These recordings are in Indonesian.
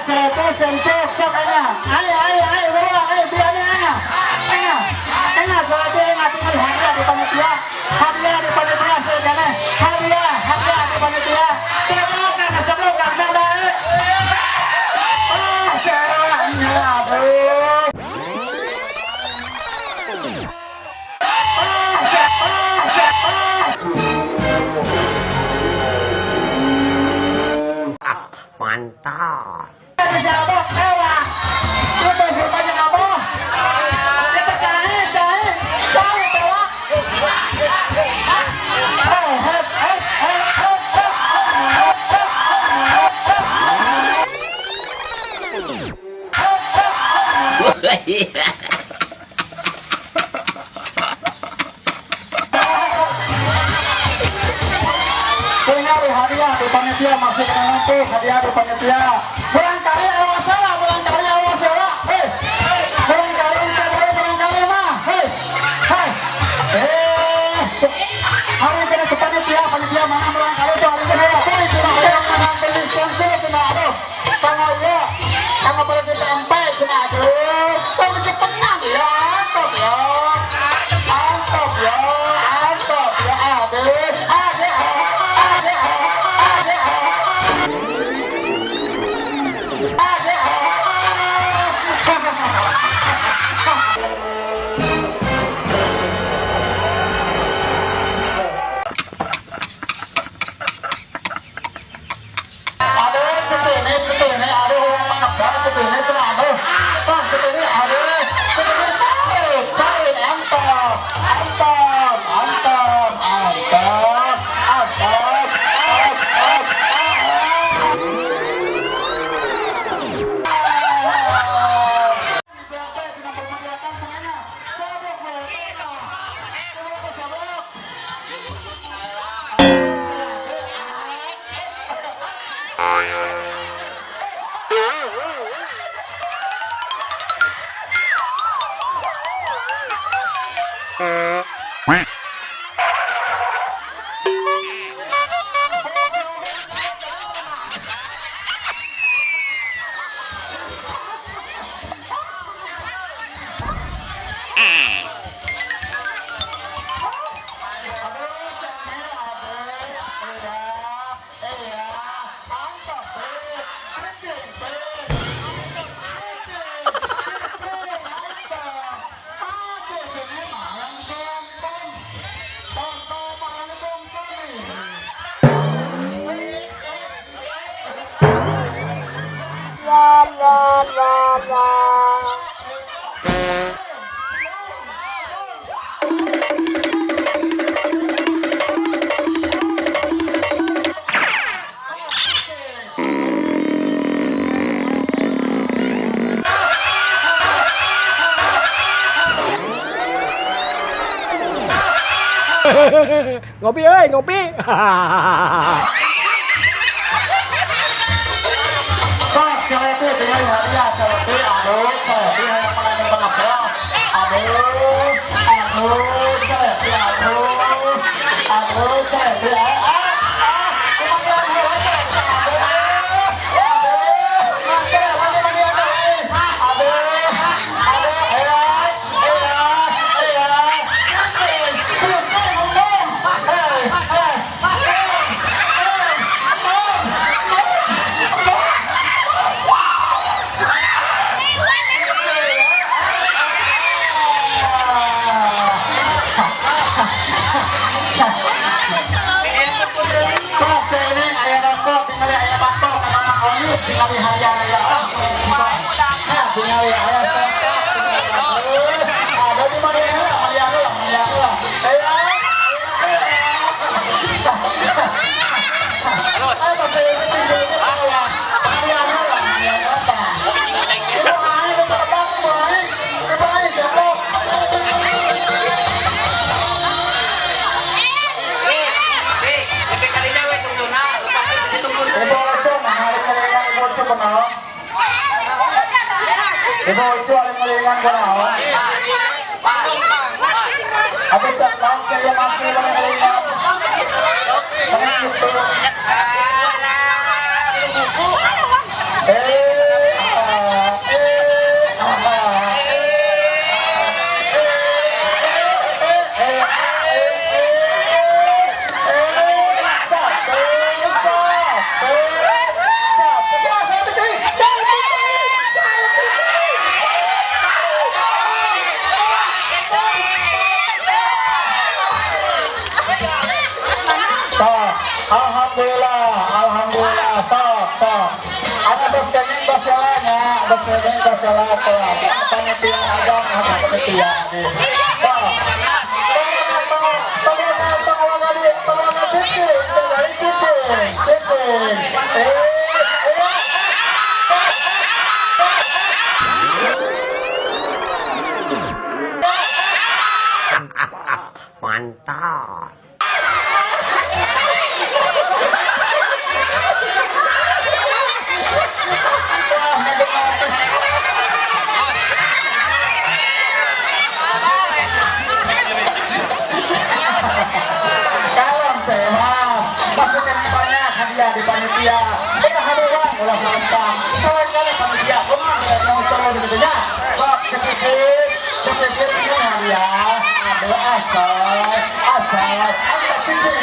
celete cencok sok enak. Ayo bawa biarnya enak. Enak celete enak tinggal hadiah di panitia. Hadiah di panitia sedane. Hadiah di panitia. Sebelum dah. Oh, caranya aduh. Mantap. Hadiah di panitia masih kena lampu. Hadiah di panitia. Barangkali awas salah. Hei, barangkali mah. Hei. Hari kena ke panitia mana barangkali tuh hari kena ya. Hei, cina pelis kunci cina aduh. Tangga balik kita sampai cina aduh. Tapi kepenang ya, antop ya. Ngopi ơi, ngopi. Sok celete dengan hadiah celete aduh celete yang paling pengapel aduh celete aduh celete tinggali hadiah ya tinggali ayah ada di mana Ibu itu ada melihat kenal. Apa cakap saya masih melihat. Begitu. Bersama salah panitia ada panitia Mantap. Kalem sehat, masukin banyak hadiah di panitia. Kita hadiah ulah gampang. Kali panitia, mau coba gitu ya. Sok sedikit ini hadiah. Ada asal, anda cincin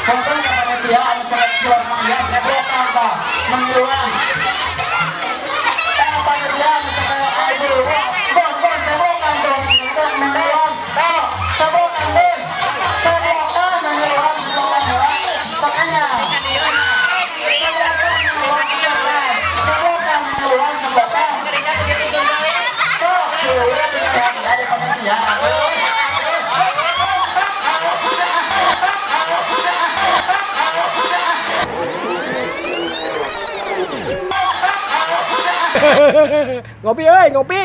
Konten kepada intelektual menghias sebuah kata mengiluan. Panitia mengenai ibu bon sebuahkan dong mengiluan. Sebuahkan dong, sebuahkan mengiluan makanya. Sebuahkan mengiluan sebuahkan. Dari panitia. Ngopi ơi, ngopi.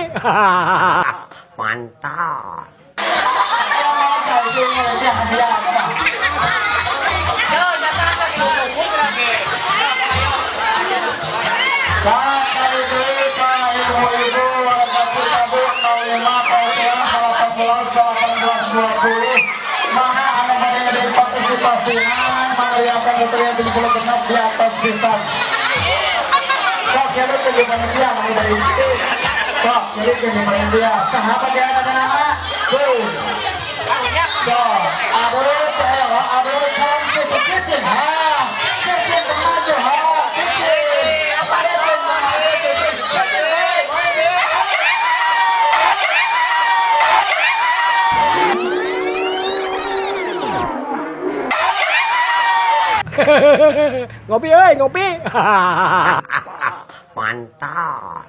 Mantap. Mana anak badannya dari partisipasi meriahkan notarian 70 genap di atas bisa. Sok jadi ke panitia mulai dari itu. Sok jadi ke panitia. Sahabat yang ada nama. Sok aduh saya aduh kamu cicin ha. Cicin maju ha. Cicin. Apa cicin? Ngopi ơi, ngopi. Mantap.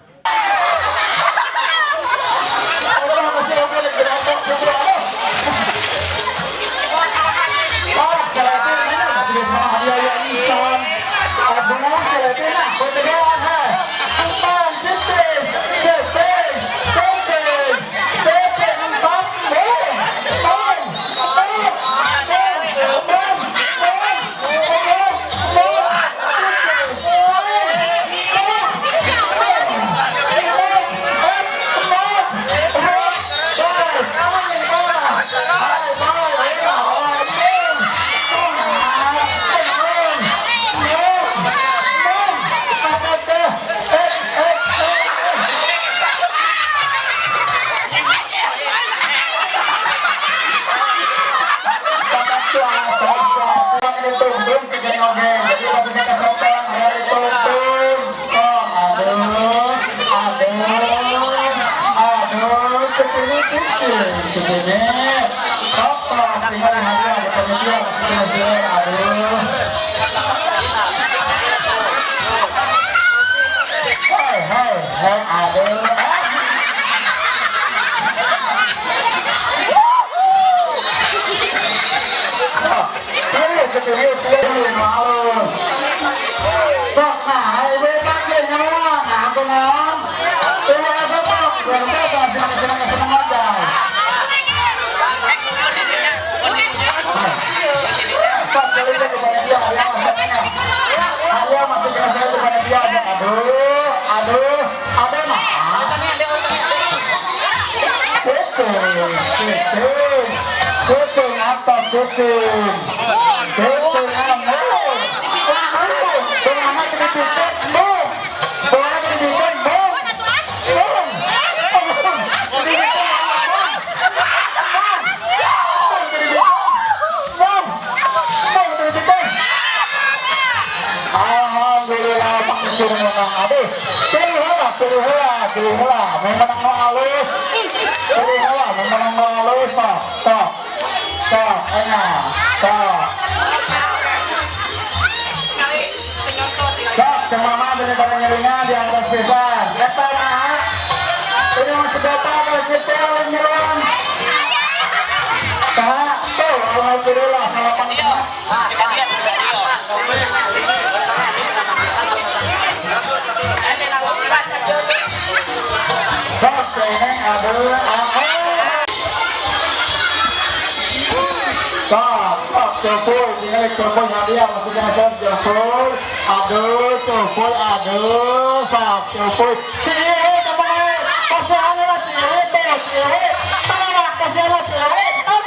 kiri heula, memang halus. Kiri heula, memang halus, sok, enak, sok. Sok, semangat dengan barang nyeringan di atas pisan. Eta mah, ini masih dapat nyetel nyelam. Kak, tuh, mulai kiri lah, salah pangkat. Sok, ini aduh, Sok, copoy, ini copoy hadiah, maksudnya sok copoy, aduh, sok copoy, ciri, kamu nih, kasihan lah ciri, tuh ciri, tolong kasihan lah ciri, oh,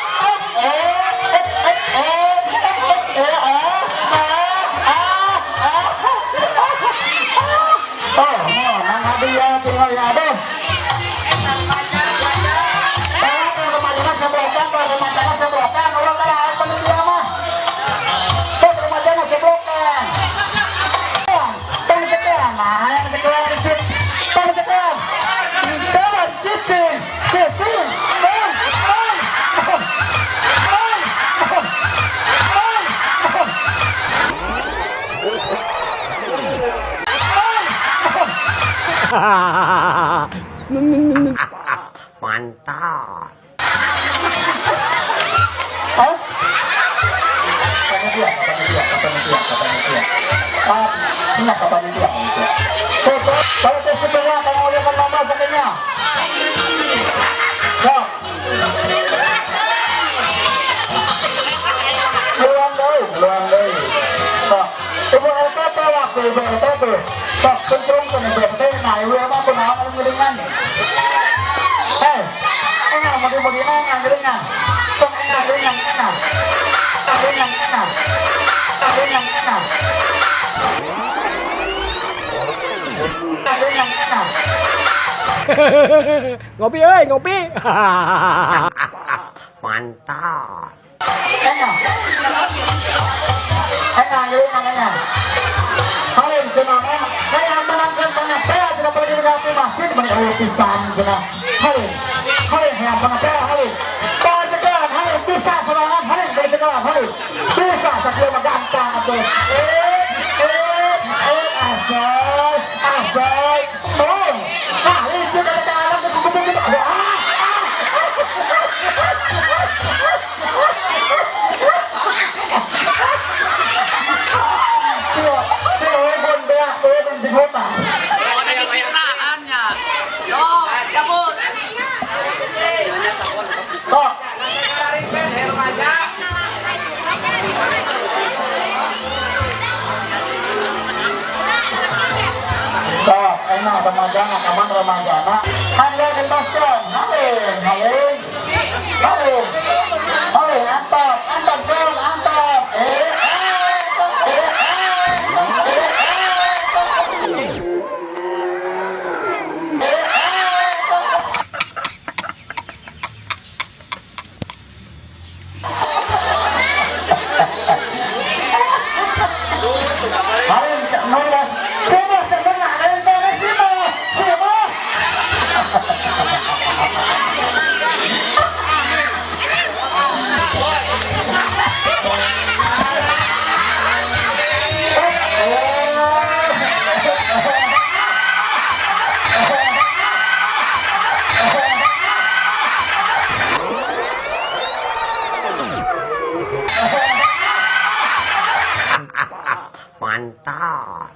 nang hadiah tinggal ya, aduh. Seblokan, ulang darah penitia mah. Remajana seblokan. Pengecekan, nah yang cekelan dicit. Pengecekan. Coba cicing. Mantap. Panitia. Kalau sebenarnya kamu udah nama sakitnya. So. Luang deh. So. Ibu LTP waktu ibu LTP. So, kencung ke LTP nah ibu apa pun awak ngeringan. Enggak mau ngeringan. So, ngeringan. Ngopi ơi, ngopi. Mantap. Enak. Paling cenah kayak menangkan banyak teh cenah pergi ke masjid banyak pisan cenah. Paling yang banyak paling. Pencegahan paling bisa serangan paling pencegahan paling. Bisa sakit mah gampang atuh. Asal. Oh. Nah, licin ada anak kumpul gitu. Enak remajana, kaman remajana. Hadiah gentaskan, halin, antap, sel, antap. Mantap.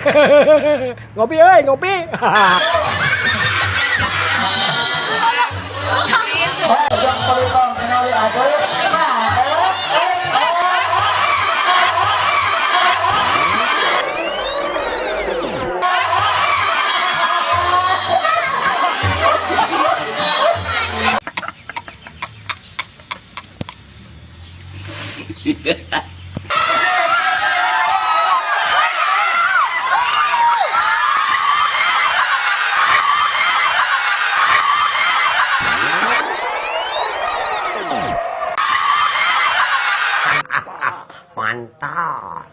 Ngopi ơi, ngopi. Yang pelitong kenali aku. Mantap.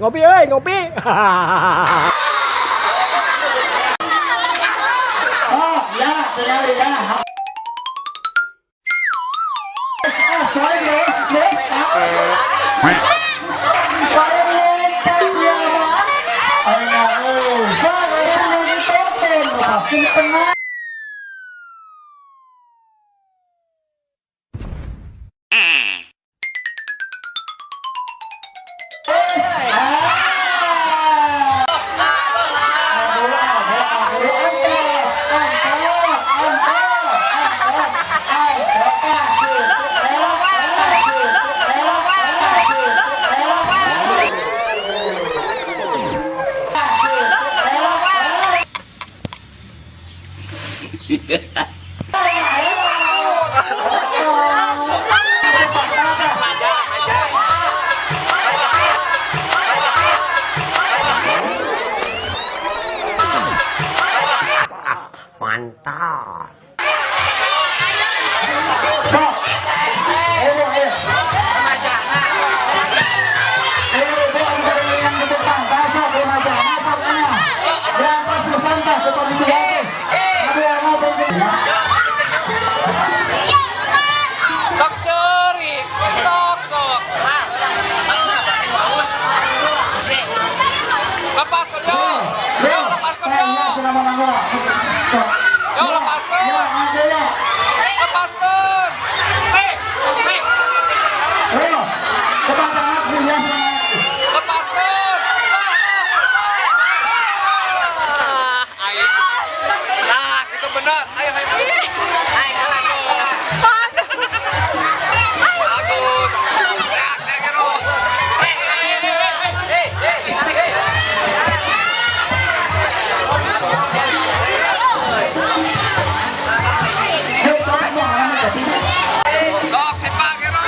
Ngopi ơi, ngopi. Oh, ya, kenali ya. Mantap. Tok cerik, sok. Lepaskan yo. Yo, lepaskan yo. Yo, lepaskan. Lepaskan. Lepaskan. Ayo. Nah, itu benar. Ayo. Bagus. Ya, Kero. Sok, sepak Kero.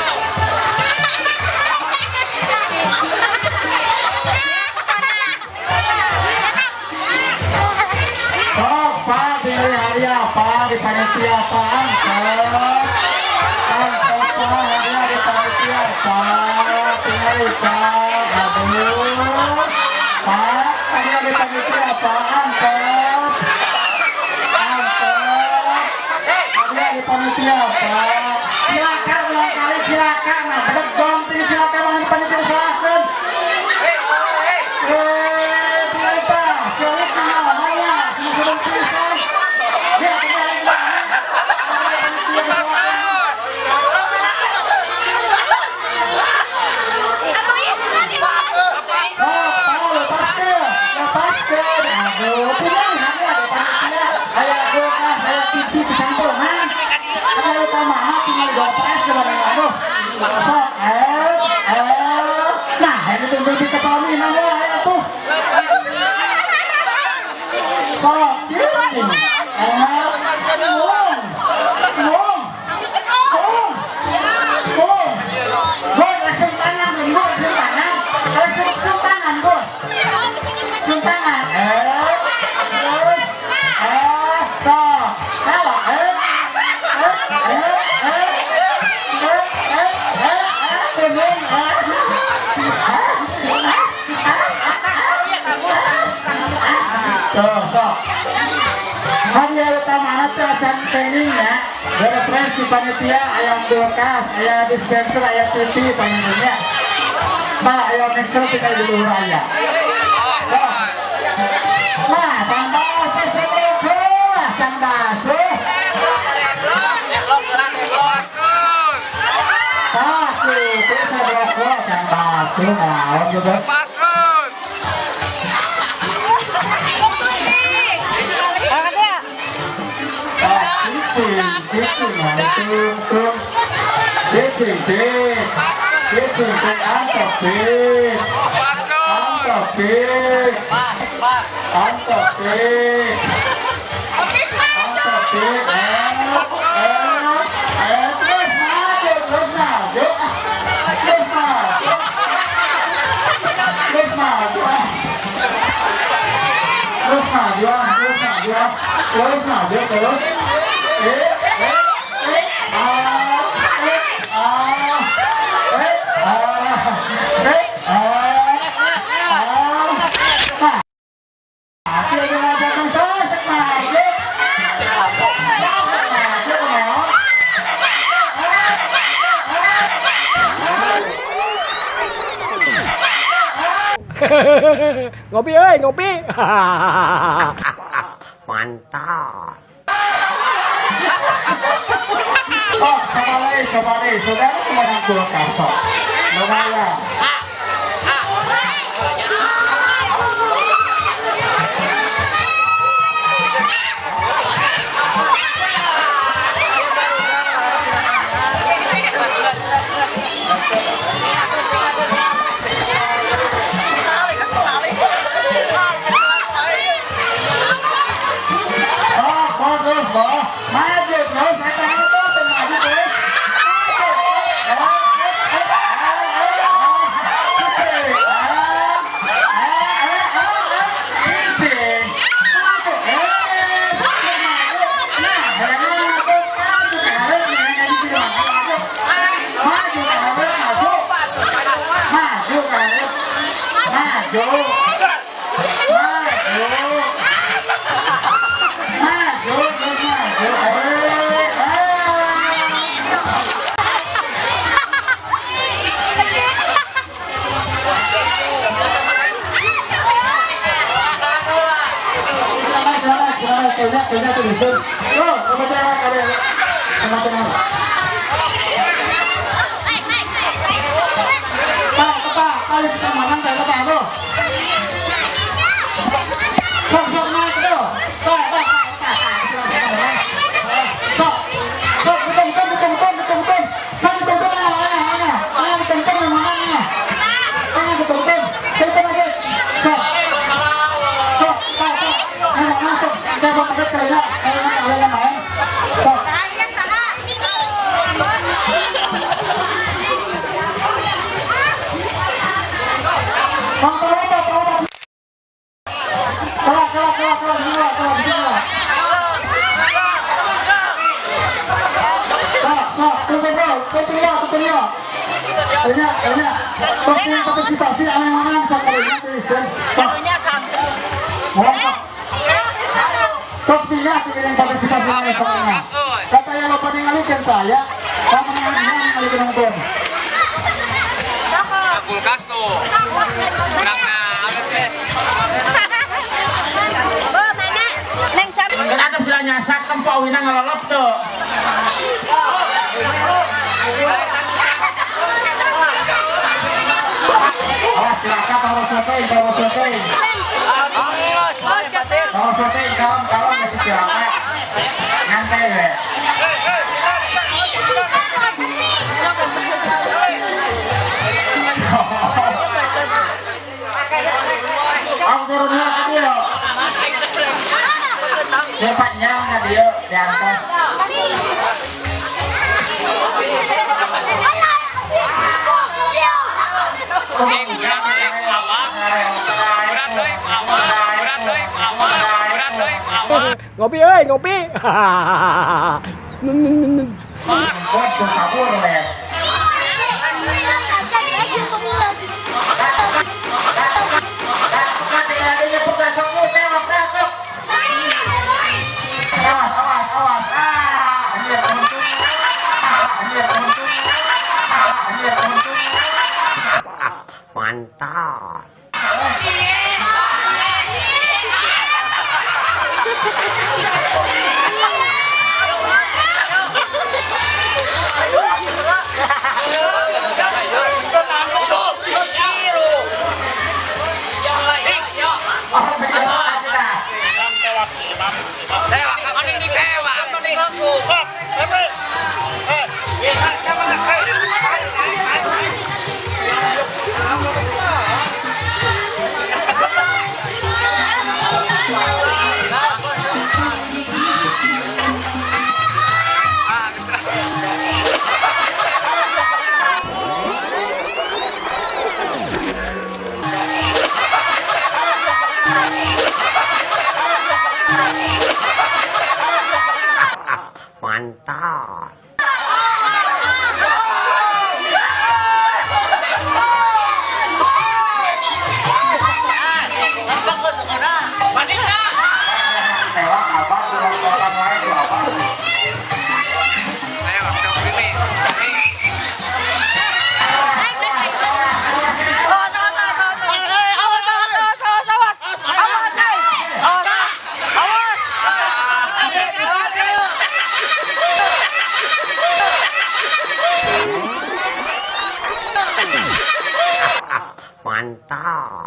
di panitia Pak angkat Pak hadiah di panitia Pak tinggal Pak aduh Pak hadiah di panitia Pak angkat hadiah di panitia Pak silakan ulang kali silakan nah bener gonting silakan di panitia silakan tinggal Pak sulit mahal maya sebelum pisah dia kembali hadiah utama hati acan training ya dari press di panitia ayam kulkas ayam dispenser ayam TV panggilnya nah ayam mixer kita dulu raya nah tambah sesebroko sang basuh paku terus sesebroko sang basuh ngelawan juga Ngopi ơi, ngopi. Mantap. Oh, coba deh, saudara kemana gua kasar. Lumayan. Kayaknya tuh bisa. Yo, kebetulan kalian teman-teman. Pak, kali sesamanan kayak apa lo? Sok naik tuh. Sok, betul. Sok betul mana? Betul. Kita lagi. Sok. Masuk. Kita mau pakai kerja. Kalian main. Sok. Keluar. Ini partisipasi anak-anak sama ini please. Terus pilih yang partisipasi anak-anak. Kata yang lupa ningalikan saya, kamu ningalikan nonton. Kulkas tuh. Berat nah, teh. Kenapa sila nyasak kempau ini ngelolop tuh? Awas silakan kalau syuting. Kalau syuting kawan masih silakan. Nyantai deh. Aku turun lagi yuk. Cepatnya nggak dia di atas. Ngopi ơi, ngopi. Buat kabur deh. Mantap. Mantap. Mantap.